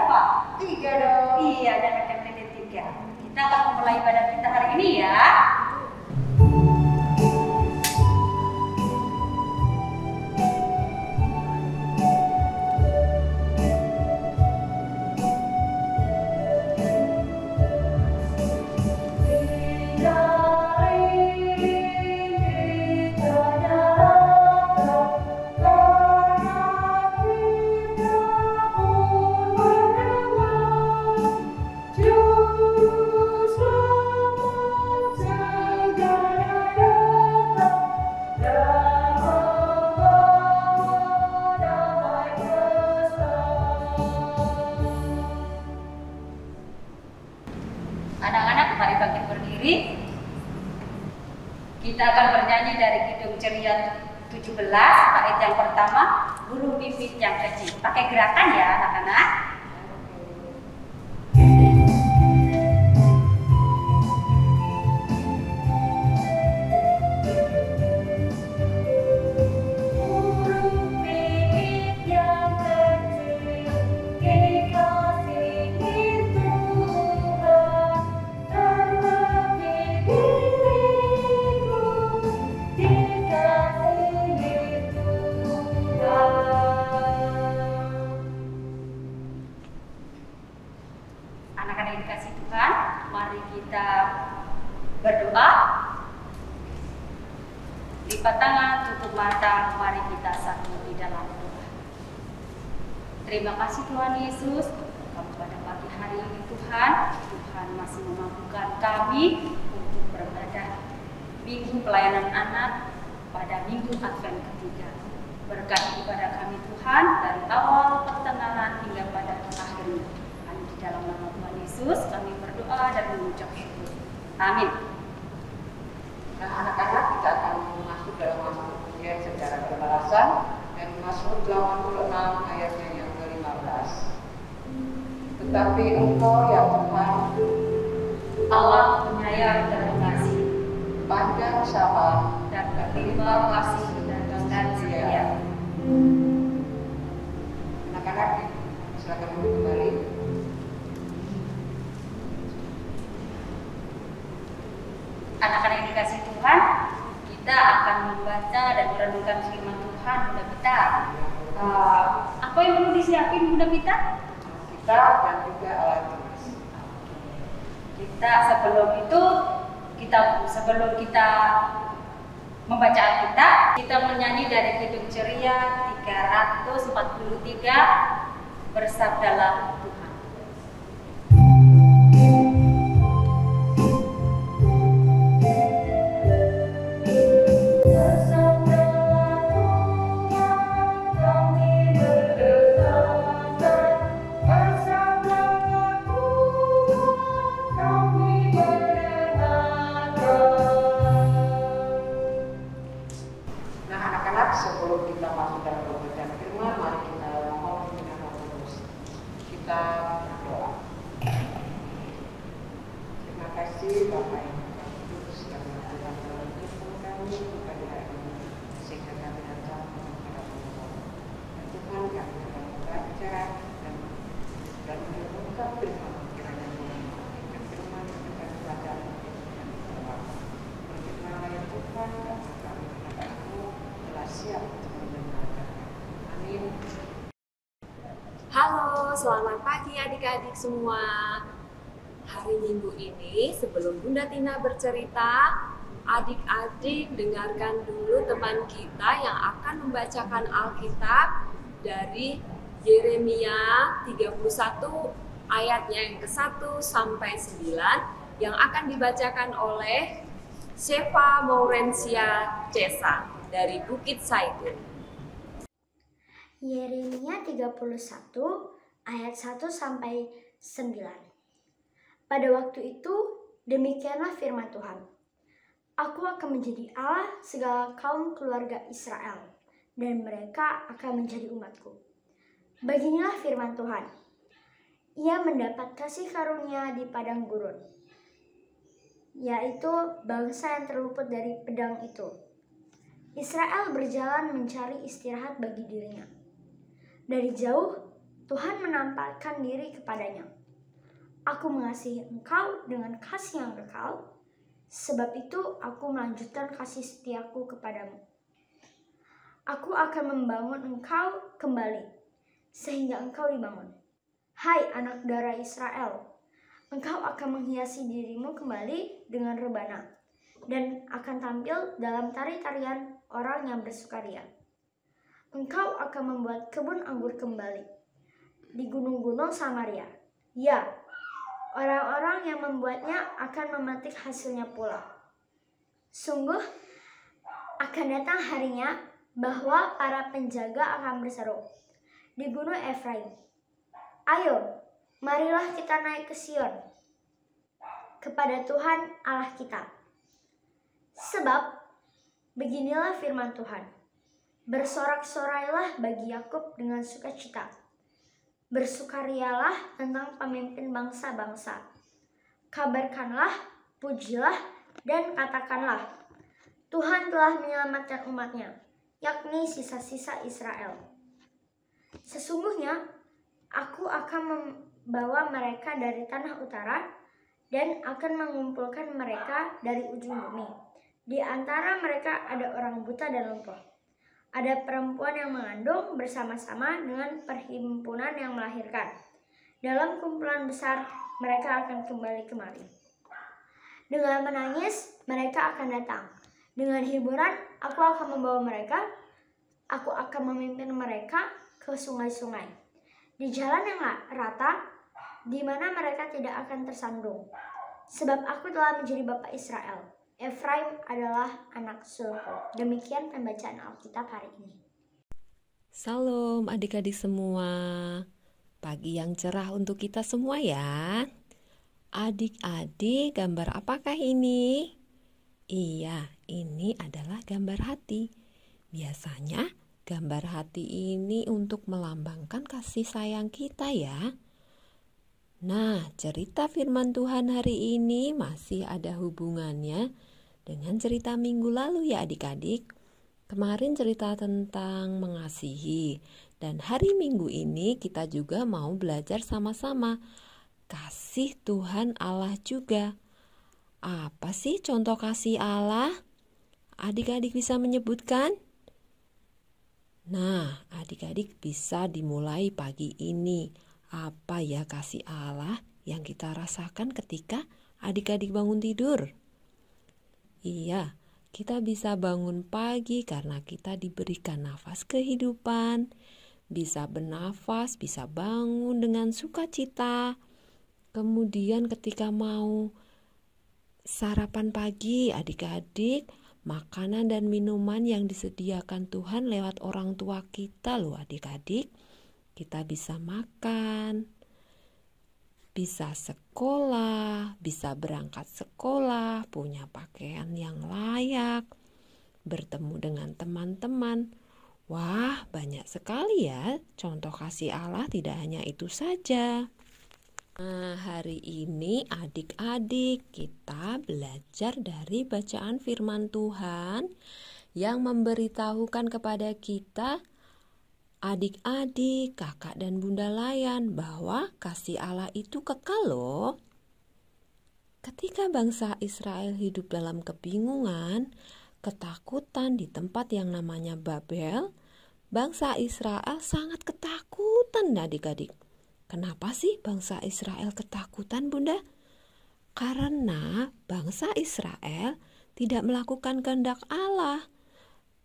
berapa? 3 dong. Iya, dan akan pilih 3. Kita akan memulai ibadah kita hari ini ya. Anak-anak, mari bangkit berdiri. Kita akan bernyanyi dari Kidung Ceria 17, bait yang pertama, Burung Pipit yang Kecil. Pakai gerakan ya anak-anak. Anak-anak yang dikasih Tuhan, mari kita berdoa. Lipat tangan, tutup mata, mari kita satu di dalam doa. Terima kasih Tuhan Yesus, Kamu pada pagi hari ini Tuhan. Tuhan masih memampukan kami untuk beribadah Minggu Pelayanan Anak pada Minggu Advent ketiga. Berkati kepada kami Tuhan dari awal, pertengahan hingga pada akhirnya. Di dalam nama Tuhan Yesus kami berdoa dan mengucap syukur. Amin. Nah, anak-anak, kita akan masuk dalam Mazmur pujian secara berbalasan dan Mazmur 86 ayatnya yang ke-15. Tetapi Engkau ya Tuhan, Allah penyayang dan pengasih, panjang sabar dan berlimpah kasih dan setia. Anak-anak, silakan duduk kembali. Anak-anak yang dikasih Tuhan, kita akan membaca dan merenungkan firman Tuhan. Bunda Pita, apa yang perlu disiapin Bunda Pita? Kita dan juga alat tulis. Kita sebelum kita membaca Alkitab, kita menyanyi dari Kidung Ceria 343, Bersabdalah Tuhan. Sebelum kita masuk dalam pembacaan firman, mari kita mohon dengan Roh Kudus. Kita berdoa. Terima kasih Bapa yang Maha Kudus karena Tuhan telah menuntun kami kepada hari ini, sehingga kami datang menghadap Tuhan. Dan Tuhan, kami akan membaca dan merenungkan firman kiranya Tuhan mengajarkan firman yang akan belajar dan berdoa. Berfirmanlah ya Tuhan, dan kami anak-anakmu telah siap untuk mendengarkan. Amin. Halo, selamat pagi adik-adik semua. Hari Minggu ini sebelum Bunda Tina bercerita, adik-adik dengarkan dulu teman kita yang akan membacakan Alkitab dari Yeremia 31 ayatnya yang ke-1 sampai 9 yang akan dibacakan oleh Shefa Maurencia Cesa dari Bukit Saitun. Yeremia 31 ayat 1 sampai 9. Pada waktu itu, demikianlah firman Tuhan. Aku akan menjadi Allah segala kaum keluarga Israel, dan mereka akan menjadi umatku. Beginilah firman Tuhan. Ia mendapat kasih karunia di padang gurun, yaitu bangsa yang terluput dari pedang itu. Israel berjalan mencari istirahat bagi dirinya. Dari jauh, Tuhan menampakkan diri kepadanya. Aku mengasihi engkau dengan kasih yang kekal, sebab itu aku melanjutkan kasih setiaku kepadamu. Aku akan membangun engkau kembali, sehingga engkau dibangun. Hai anak darah Israel, engkau akan menghiasi dirimu kembali dengan rebana, dan akan tampil dalam tari-tarian orang yang bersukaria. Engkau akan membuat kebun anggur kembali di gunung-gunung Samaria. Ya, orang-orang yang membuatnya akan memetik hasilnya pula. Sungguh akan datang harinya bahwa para penjaga akan berseru di gunung Efraim, ayo, marilah kita naik ke Sion, kepada Tuhan Allah kita. Sebab beginilah firman Tuhan, bersorak-sorailah bagi Yakub dengan sukacita, bersukarialah tentang pemimpin bangsa-bangsa. Kabarkanlah, pujilah, dan katakanlah, Tuhan telah menyelamatkan umatnya, yakni sisa-sisa Israel. Sesungguhnya, aku akan membawa mereka dari tanah utara dan akan mengumpulkan mereka dari ujung bumi. Di antara mereka ada orang buta dan lumpuh. Ada perempuan yang mengandung bersama-sama dengan perhimpunan yang melahirkan. Dalam kumpulan besar, mereka akan kembali kemari. Dengan menangis, mereka akan datang. Dengan hiburan, aku akan membawa mereka. Aku akan memimpin mereka ke sungai-sungai, di jalan yang rata, di mana mereka tidak akan tersandung. Sebab aku telah menjadi bapa Israel. Efraim adalah anak sulku. Demikian pembacaan Alkitab hari ini. Salam adik-adik semua. Pagi yang cerah untuk kita semua ya. Adik-adik, gambar apakah ini? Iya, ini adalah gambar hati. Biasanya gambar hati ini untuk melambangkan kasih sayang kita ya. Nah, cerita firman Tuhan hari ini masih ada hubungannya dengan cerita minggu lalu ya adik-adik. Kemarin cerita tentang mengasihi, dan hari Minggu ini kita juga mau belajar sama-sama kasih Tuhan Allah juga. Apa sih contoh kasih Allah? Adik-adik bisa menyebutkan? Nah, adik-adik bisa dimulai pagi ini. Apa ya kasih Allah yang kita rasakan ketika adik-adik bangun tidur? Iya, kita bisa bangun pagi karena kita diberikan nafas kehidupan, bisa bernafas, bisa bangun dengan sukacita. Kemudian ketika mau sarapan pagi, adik-adik, makanan dan minuman yang disediakan Tuhan lewat orang tua kita loh adik-adik. Kita bisa makan, bisa sekolah, bisa berangkat sekolah, punya pakaian yang layak, bertemu dengan teman-teman. Wah, banyak sekali ya contoh kasih Allah, tidak hanya itu saja. Nah, hari ini adik-adik kita belajar dari bacaan firman Tuhan yang memberitahukan kepada kita, adik-adik, kakak dan bunda layan, bahwa kasih Allah itu kekal loh. Ketika bangsa Israel hidup dalam kebingungan, ketakutan di tempat yang namanya Babel, bangsa Israel sangat ketakutan adik-adik. Kenapa sih bangsa Israel ketakutan, Bunda? Karena bangsa Israel tidak melakukan kehendak Allah,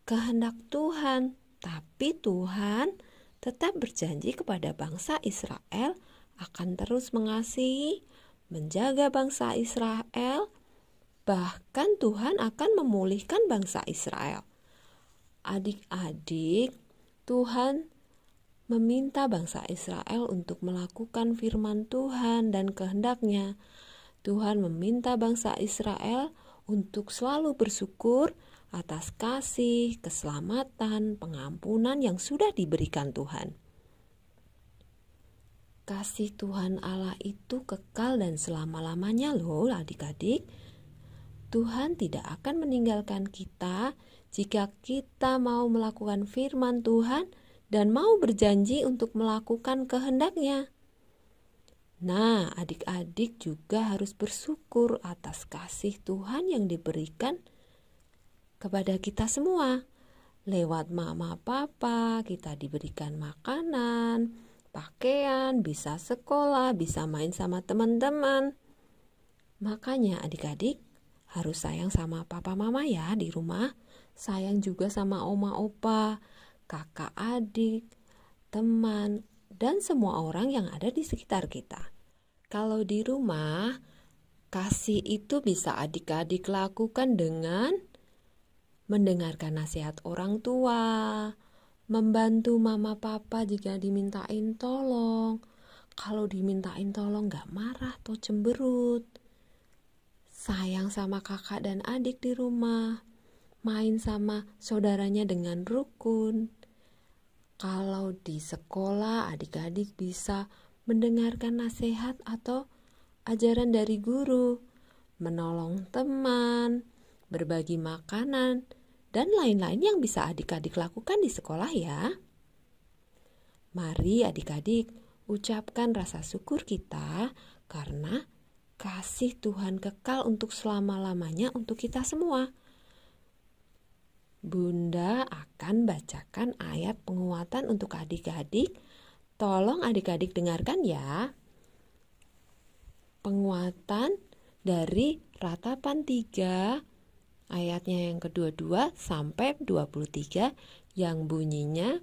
kehendak Tuhan. Tapi Tuhan tetap berjanji kepada bangsa Israel akan terus mengasihi, menjaga bangsa Israel. Bahkan Tuhan akan memulihkan bangsa Israel. Adik-adik, Tuhan meminta bangsa Israel untuk melakukan firman Tuhan dan kehendaknya. Tuhan meminta bangsa Israel untuk selalu bersyukur atas kasih, keselamatan, pengampunan yang sudah diberikan Tuhan. Kasih Tuhan Allah itu kekal dan selama-lamanya loh adik-adik. Tuhan tidak akan meninggalkan kita jika kita mau melakukan firman Tuhan dan mau berjanji untuk melakukan kehendaknya. Nah, adik-adik juga harus bersyukur atas kasih Tuhan yang diberikan kepada kita semua. Lewat mama papa kita diberikan makanan, pakaian, bisa sekolah, bisa main sama teman-teman. Makanya adik-adik harus sayang sama papa mama ya di rumah. Sayang juga sama oma opa, kakak adik, teman, dan semua orang yang ada di sekitar kita. Kalau di rumah, kasih itu bisa adik-adik lakukan dengan mendengarkan nasihat orang tua, membantu mama papa jika dimintain tolong. Kalau dimintain tolong gak marah atau cemberut. Sayang sama kakak dan adik di rumah. Main sama saudaranya dengan rukun. Kalau di sekolah adik-adik bisa mendengarkan nasihat atau ajaran dari guru, menolong teman, berbagi makanan, dan lain-lain yang bisa adik-adik lakukan di sekolah ya. Mari adik-adik ucapkan rasa syukur kita karena kasih Tuhan kekal untuk selama-lamanya untuk kita semua. Bunda akan bacakan ayat penguatan untuk adik-adik. Tolong adik-adik dengarkan ya. Penguatan dari Ratapan 3 ayatnya yang kedua-dua sampai 23 yang bunyinya,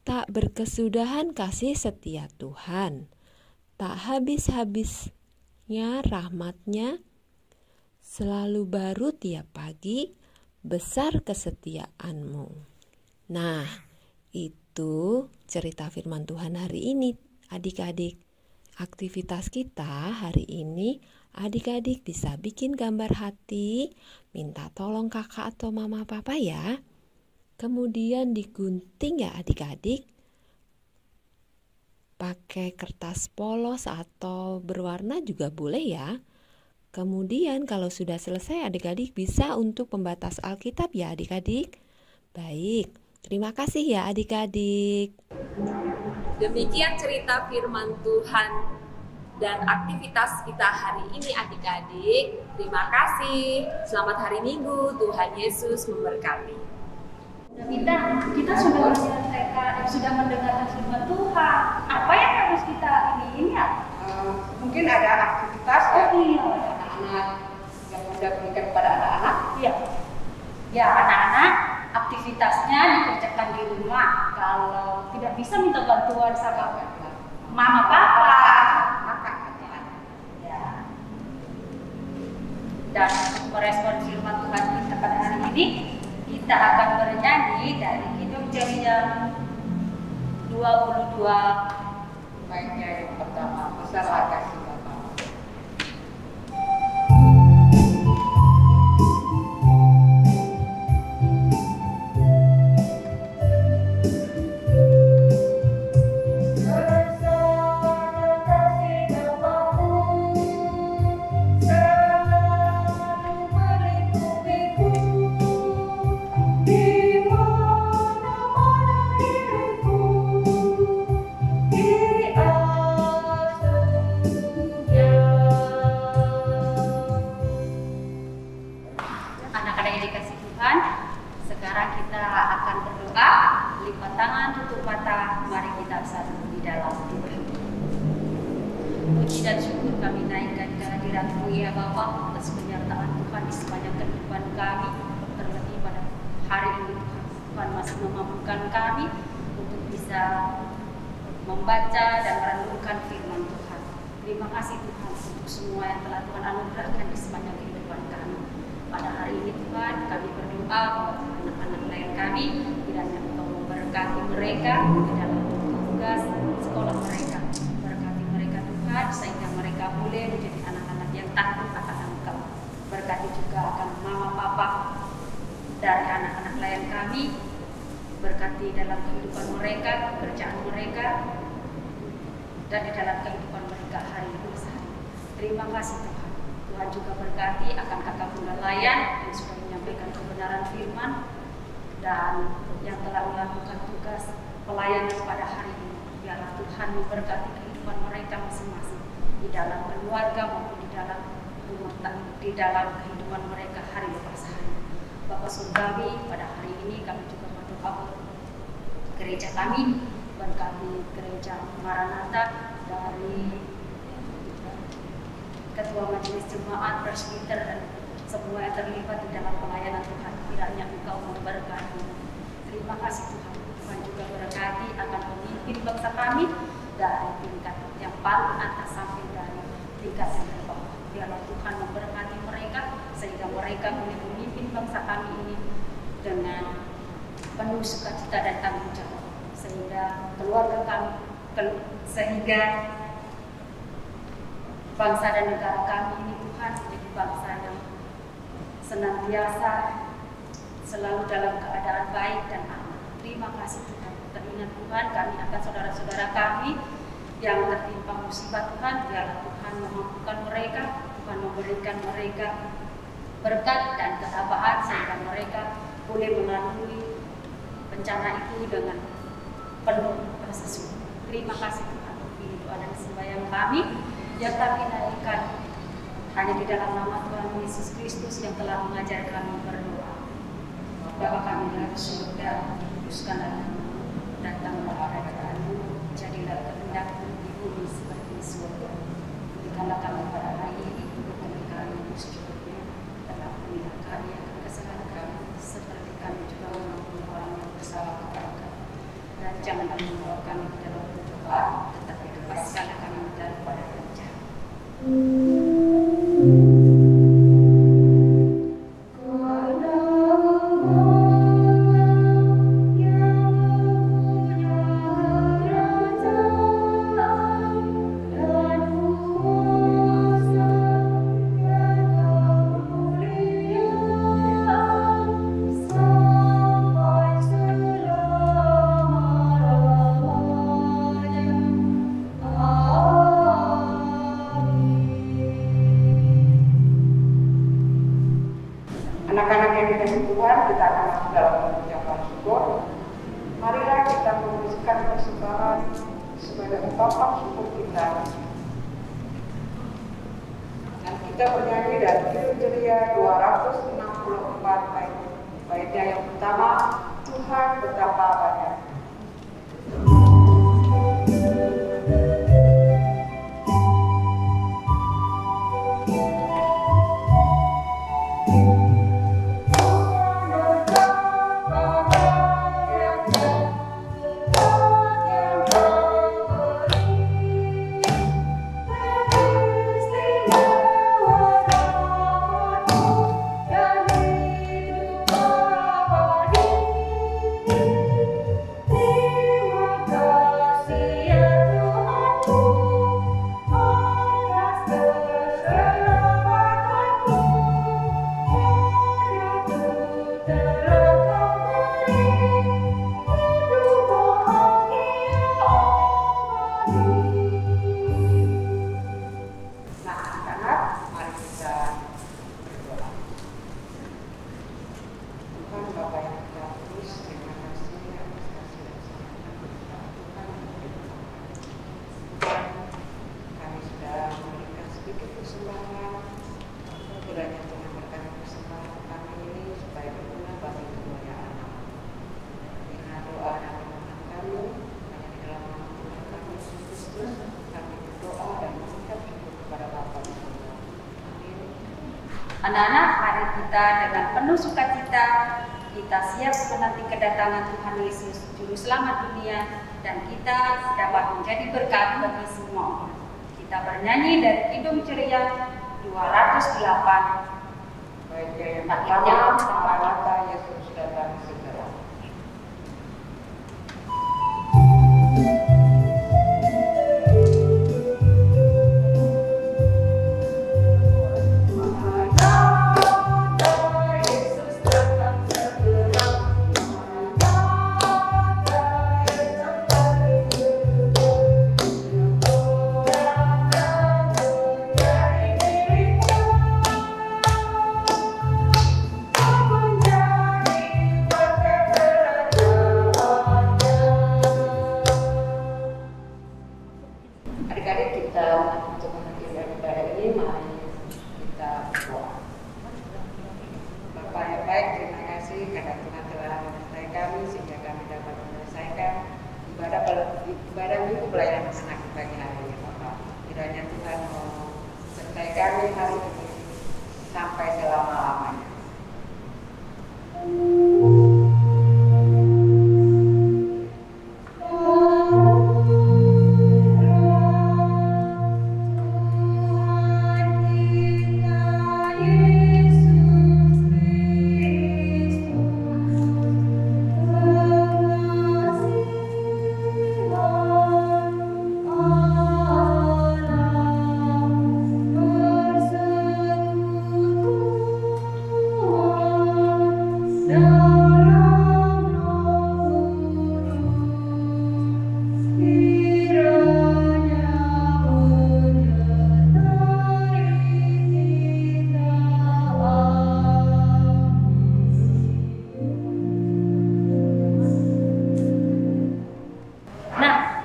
tak berkesudahan kasih setia Tuhan, tak habis-habisnya rahmatnya, selalu baru tiap pagi, besar kesetiaanmu. Nah, itu cerita firman Tuhan hari ini adik-adik. Aktivitas kita hari ini adik-adik bisa bikin gambar hati, minta tolong kakak atau mama papa ya. Kemudian digunting ya adik-adik. Pakai kertas polos atau berwarna juga boleh ya. Kemudian kalau sudah selesai adik-adik bisa untuk pembatas Alkitab ya adik-adik. Baik, terima kasih ya adik-adik. Demikian cerita firman Tuhan dan aktivitas kita hari ini adik-adik. Terima kasih. Selamat hari Minggu. Tuhan Yesus memberkati. Kita sudah sudah mendengarkan firman Tuhan. Apa yang harus kita ini ya? Mungkin ada aktivitas anak-anak yang Bunda berikan kepada anak-anak. Iya. Ya, anak-anak aktivitasnya dikerjakan di rumah. Kalau tidak bisa minta bantuan sama mama papa, ya. Dan untuk merespon firman Tuhan kita pada hari ini, kita akan bernyanyi dari Kidung Jerinya 22. Baiknya yang pertama, masalah kasih Bapa. Anak-anak yang dikasih Tuhan, sekarang kita akan berdoa, lipat tangan, tutup mata, mari kita bersatu di dalam doa. Puji dan syukur kami naikkan kehadiran-Mu ya Bapa, atas penyertaan Tuhan di sepanjang kehidupan kami, terlebih pada hari ini Tuhan masih memampukan kami untuk bisa membaca dan merenungkan firman Tuhan. Terima kasih Tuhan untuk semua yang telah Tuhan anugerahkan di sepanjang kehidupan kami. Pada hari ini Tuhan kami berdoa buat anak-anak lain kami, kiranya Engkau memberkati mereka di dalam tugas sekolah mereka. Berkati mereka Tuhan sehingga mereka boleh menjadi anak-anak yang takut akan Engkau. Berkati juga akan mama papa dari anak-anak lain kami. Berkati dalam kehidupan mereka, pekerjaan mereka, dan di dalam kehidupan mereka hari ini sehari. Terima kasih Tuhan. Tuhan juga berkati akan kakak Bunda Layan yang sudah menyampaikan kebenaran firman dan yang telah melakukan tugas pelayanan pada hari ini. Biarlah Tuhan memberkati kehidupan mereka masing-masing di dalam keluarga maupun di dalam rumah tangga, di dalam kehidupan mereka hari lepas hari. Bapak Surgawi, pada hari ini kami juga berdoa gereja kami, berkati gereja Maranatha dari Ketua Majelis Jemaat, Presbiter, dan semua yang terlibat di dalam pelayanan Tuhan. Kiranya Engkau memberkati. Terima kasih Tuhan. Tuhan juga berkati akan memimpin bangsa kami dari tingkat yang paling atas sampai dari tingkat yang terbawah. Biarlah Tuhan memberkati mereka sehingga mereka boleh memimpin bangsa kami ini dengan penuh sukacita dan tanggung jawab, sehingga keluarga kami, sehingga bangsa dan negara kami ini Tuhan menjadi bangsa yang senantiasa selalu dalam keadaan baik dan aman. Terima kasih Tuhan. Teringat Tuhan kami akan saudara-saudara kami yang tertimpa musibah Tuhan. Biarlah Tuhan memampukan mereka, Tuhan memberikan mereka berkat dan ketabahan sehingga mereka boleh melalui bencana itu dengan penuh rasa syukur. Terima kasih Tuhan. Ini doa dan sembahyang kami yang kami naikkan hanya di dalam nama Tuhan Yesus Kristus yang telah mengajar kami berdoa. Bapa kami dalam surga, dikuduskan namamu, datanglah kerajaanmu, jadilah kehendakmu di bumi seperti di surga. Berikanlah kami pada hari ini kebutuhan kami secukupnya, dan ampunilah kami akan kesalahan kami, seperti kami juga mengampuni orang yang bersalah kepada kami. Dan janganlah membawa kami ke dalam pencobaan, tetapi lepaskanlah kami daripada yang jahat. Anak-anak yang dikasihi Tuhan, kita akan masuk dalam pengucapan syukur. Marilah kita memujikan persembahan sebagai ungkapan syukur kita. Dan kita bernyanyi dari Kidung Ceria 264 baitnya yang pertama, Tuhan betapa banyak. Anak-anak, mari kita dengan penuh sukacita kita siap menanti kedatangan Tuhan Yesus, Juru Selamat dunia, dan kita dapat menjadi berkat bagi semua orang. Kita bernyanyi dari Kidung Ceria 208. Baiknya yang pertama, Maranatha, Yesus datang segera. Menjadi kiranya Tuhan sertai kami hari ini sampai selama-lamanya.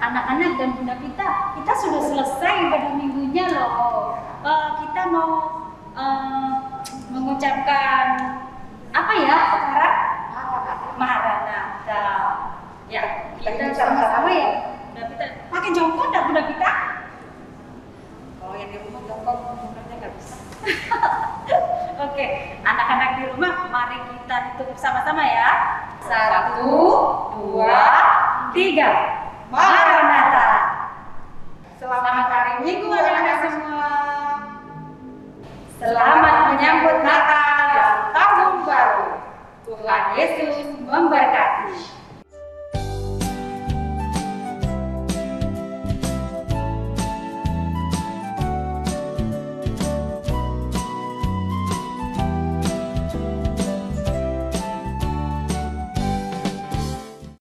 Anak-anak dan Bunda kita sudah selesai ibadah minggunya loh. Kita mau mengucapkan apa ya sekarang? Maranatha. Ya, kita sama-sama ya. Bunda Pita, pakai jongkok enggak Bunda Pita? Kalau yang di rumah jongkok sebenarnya nggak bisa. Oke, anak-anak di rumah, mari kita tutup sama-sama ya. 1, 2, 3. Maranatha. Selamat hari Minggu anak-anak semua. Selamat menyambut Natal dan Tahun Baru. Tuhan Yesus